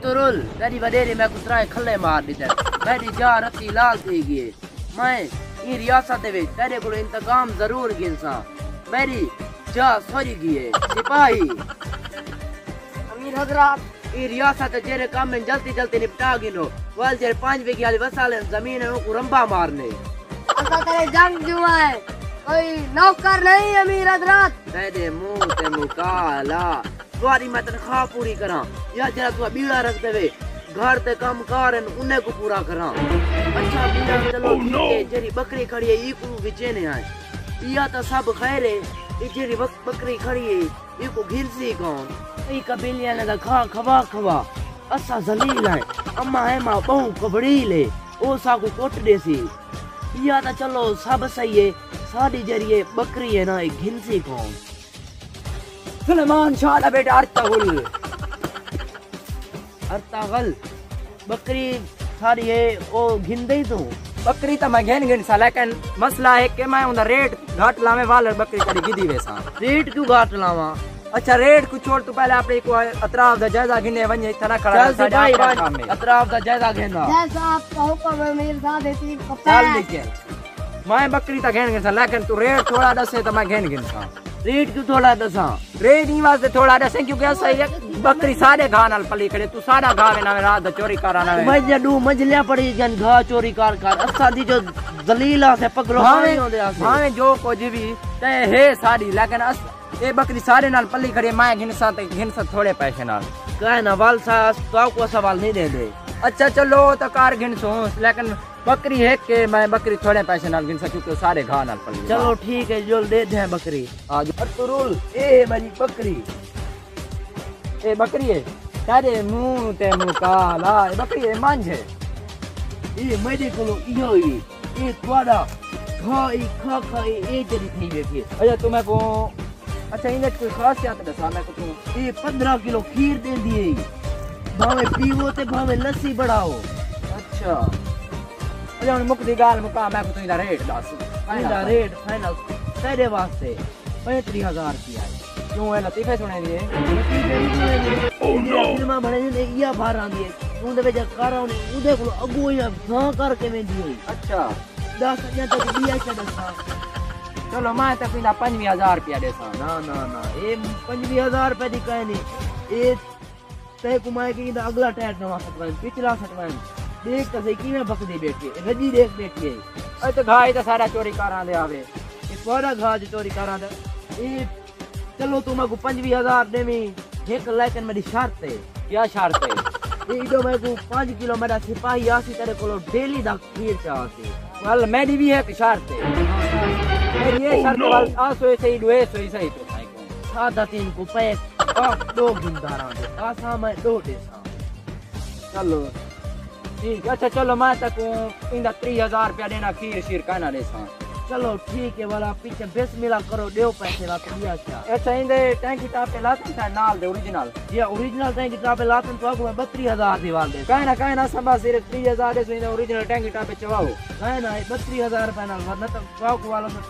Ertugrul तेरी वडेरे मैं कुतराए खल्ले मार दिते मेरी जा रती लाल थी गई मैं ई रियासत दे विच तेरे को इंतकाम जरूर गिनसा मेरी जा सरी गई सिपाही अमीर हजरात ई रियासत जेरे काम में जल्दी जल्दी निपटा गिनो वाल जेरे 5 बीघे वाली वसाले जमीन है को रंबा मारने असा तेरे जंग जुआ है कोई नौकर नहीं अमीर हजरात तेरे मुंह ते मुकाला तुम्हारी मैं तनख्वाह पूरी करा या जरा तू बीड़ा रख देवे घर ते काम कार उन्हें को पूरा करा अच्छा बीड़ा चलो ठीक है जेरी बकरी खड़ी है ई को विचेने आए या तो सब खैर है ई जेरी बकरी खड़ी है ई को घिरसी कौन ई कबीलिया ने खा खवा खवा असा जलील है अम्मा है मां बहु कबड़ी ले ओ सा को कोट देसी या तो चलो सब सही है साडी जरिए बकरी है ना घिनसी कौन सुलेमान शाह दा बेटा अर्तागल बकरी सारी है ओ घिंदे तो बकरी तो मैं घेन सा लेकिन मसला है कि मैं उनका रेट घाट लावे वाले बकरी कड़ी गिदी वैसा रेट क्यों घाट लावा अच्छा रेट को छोड़ तू पहले अपने को अतराफ दा जायजा गिने वने इतना खड़ा चल भाई अतराफ दा जायजा घेना जैसा आपका हुक्म है मेरे साथ है चल निकल मैं बकरी ता घेन सा लेकिन तू रेट थोड़ा दसे तो मैं घेन सा रेट क्यों थोड़ा दसा रेट ही वास्ते थोड़ा दसे क्योंकि ऐसा ही बकरी सारे घा नाल पली खड़े तू सारा घा में ना रात चोरी कराना है मैं जडू मजलिया पड़ी जन घा चोरी कर असा दी जो दलीला से पगलो हां जो कुछ भी ते है सारी लेकिन ए बकरी सारे नाल पली खड़ी मैं घिनसा थोड़े पैसे नाल कह ना वाल सा तो को सवाल नहीं दे दे अच्छा चलो तो कार घिनसो लेकिन बकरी है के मैं बकरी थोड़े पैसे नाल घिन सकूं क्योंकि सारे घा नाल पली चलो ठीक है जो दे दे बकरी आज अर्तुरुल ए मेरी बकरी ए बकरी है तेरे मुंह ते मुकाला ए बकरी है मांझ है ए मेरे को इयो ही ए तोड़ा खाई खा खाई ए जरी थी बैठी अच्छा तुम्हें को अच्छा इन्हें कोई खासियत दसा मैं को ए 15 किलो खीर दे दिए भावे पीवो ते भावे लस्सी बढ़ाओ अच्छा अच्छा मुक्ति गाल मुका मैं को तो इधर रेट दस इधर रेट फाइनल तेरे वास्ते 35000 रुपया क्यों है लतीफे सुने दिए ओह नो फिल्मा बने ने या बाहर आ दिए उनदे विच कारा ने उदे को अगो या ना करके वेंदी हुई अच्छा 10000 तक दिया चढ़सा चलो मैं तो पिना 55000 रुपया देसा ना ए 55000 रुपए दी कहनी ए ते कुमाए की अगला टायर नवा सटवान पिछला सटवान देख तो सही किने बकदी बैठी है रजी देख बैठी है ए तो घाई तो सारा चोरी करा दे आवे ये पूरा घाज चोरी करा दे ए चलो तुम को 25000 देमी एक लेकिन मेरी शर्त है क्या शर्त है ए जो मैं को 5 किलो मेरा सिपाही आसी तेरे को डेली दा खीर चाहती वाल मेरी भी एक शर्त है मेरी ये शर्त वाल आसो सही दुए सही सही तो भाई को सादा 3 को पैक आप 2 गिनदारा दे आसा मैं 2 देसा चलो ठीक अच्छा चलो मैं तक इंदा 3000 रुपया देना खीर शीर कहना देसा चलो ठीक है वाला पीछे बिस्मिल्लाह करो देओ पैसे ला दिया क्या अच्छा इंदे टैंकी टापे लातन था नाल दे ओरिजिनल ये ओरिजिनल टैंकी टापे लातन तो मैं 32000 दीवाल दे कहना संभा सिर्फ 3000 दे इंदे ओरिजिनल टैंकी टापे चवाओ कहना 32000 रुपए नाल वरना तो वाक वाला में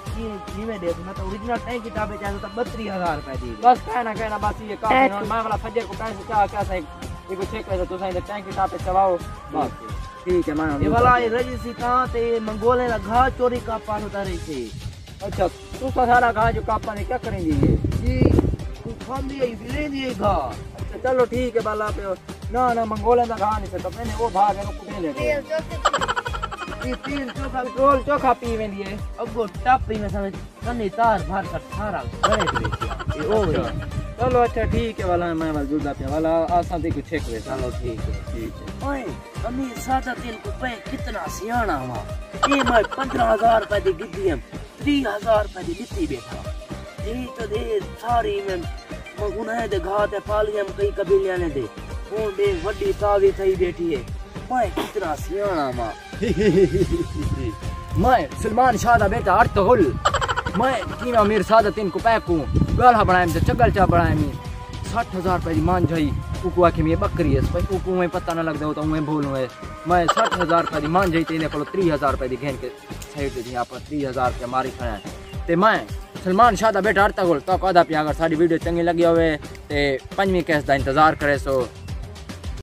में दे मैं तो ओरिजिनल टैंकी टापे चाहे तो 32000 रुपए दी बस कहना बस ये काफी मैं वाला फजर को पैसे क्या सही ये को चेक कर तो सही टैंकी टापे चवाओ बस ठीक है मैं ये वाला रजिसी कहां ते मंगोले ला घा चोरी का पान उतारी थी अच्छा तू सारा घा जो कापा ने क्या करेंगे जी तू खान दिए ले दिए घा अच्छा चलो ठीक है बाला पे ना मंगोले दा घा नहीं से तो मैंने वो भाग है कुटे ले ये तीन चोखा रोल चोखा पी वेंदी है अगो टापी में समझ कन्नी तार भर का सारा गले पे ये ओ चलो अच्छा ठीक है वाला मैं वाला जुदा पे वाला आसान दी कुछ चेक वे चलो ठीक है ओए अमी सादा 3 को पे कितना सियाना हुआ ये मैं 15000 रुपए दी गिद्दी हम 3000 रुपए दी लित्ती बैठा ये तो दे सारी में मगुना दे घाट पाली हम कई कबीलियां ने दे वो दे वड्डी तावी थई बैठी है मैं कितना सियाना मां मैं सलमान शाह दा बेटा अर्तुगरुल मैं कीना मेरे सादा 3 को पैक को गाला बनाए से चगल चा बनाए में 60000 रुपए दी मान जाई उको आके में बकरी है भाई उको में पता ना लगदा तो मैं बोलूं है मैं 60000 रुपए दी मान जाई तेने को 3000 रुपए दी घेन के साइड दी यहां पर 3000 रुपए मारी खड़ा ते मैं सलमान शाह दा बेटा अर्तुगरुल तो कदा पे अगर साडी वीडियो चंगी लगी होवे ते 5वीं कैस दा इंतजार करे सो